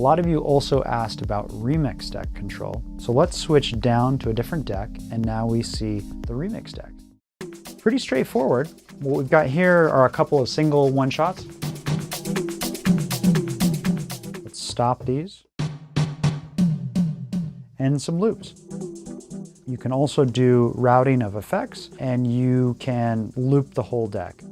A lot of you also asked about RemixDeck control. So let's switch down to a different deck, and now we see the RemixDeck. Pretty straightforward. What we've got here are a couple of single one-shots. Let's stop these. And some loops. You can also do routing of effects, and you can loop the whole deck.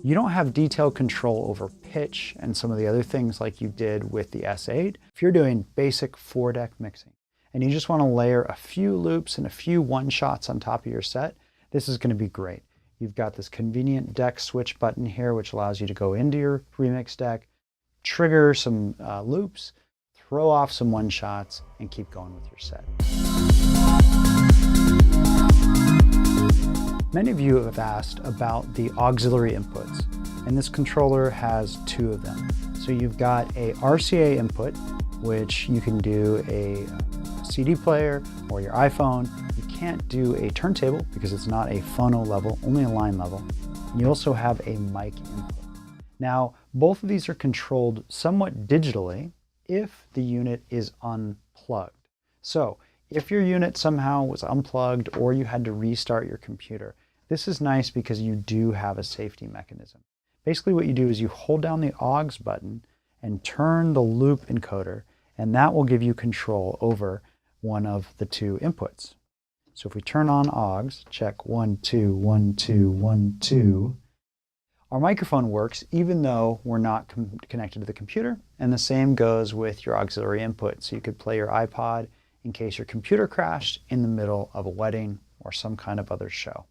You don't have detailed control over pitch and some of the other things like you did with the S8. If you're doing basic 4-deck mixing and you just want to layer a few loops and a few one-shots on top of your set, this is going to be great. You've got this convenient deck switch button here, which allows you to go into your RemixDeck, trigger some loops, throw off some one-shots, and keep going with your set. Many of you have asked about the auxiliary inputs, and this controller has 2 of them. So you've got a RCA input, which you can do a CD player or your iPhone. You can't do a turntable because it's not a phono level, only a line level. And you also have a mic input. Now, both of these are controlled somewhat digitally if the unit is unplugged. So if your unit somehow was unplugged or you had to restart your computer, this is nice because you do have a safety mechanism. Basically what you do is you hold down the aux button and turn the loop encoder, and that will give you control over one of the 2 inputs. So if we turn on aux, check 1, 2, 1, 2, 1, 2, our microphone works even though we're not connected to the computer, and the same goes with your auxiliary input. So you could play your iPod in case your computer crashed in the middle of a wedding or some kind of other show.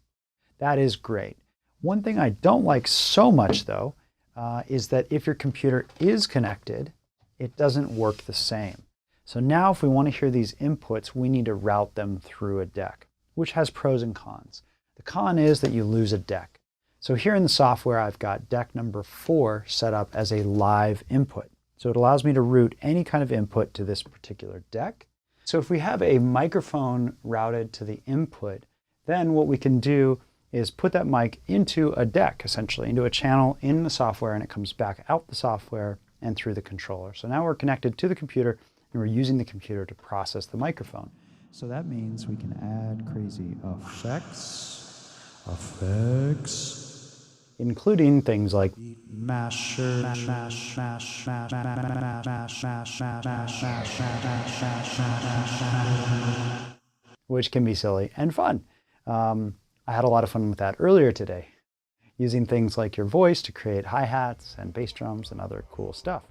That is great. One thing I don't like so much though, is that if your computer is connected, it doesn't work the same. So now if we want to hear these inputs, we need to route them through a deck, which has pros and cons. The con is that you lose a deck. So here in the software, I've got deck number 4 set up as a live input. So it allows me to route any kind of input to this particular deck. So if we have a microphone routed to the input, then what we can do is put that mic into a deck, essentially, into a channel in the software, and it comes back out the software and through the controller. So now we're connected to the computer, and we're using the computer to process the microphone. So that means we can add crazy effects, including things like masher, which can be silly and fun. I had a lot of fun with that earlier today, using things like your voice to create hi-hats and bass drums and other cool stuff.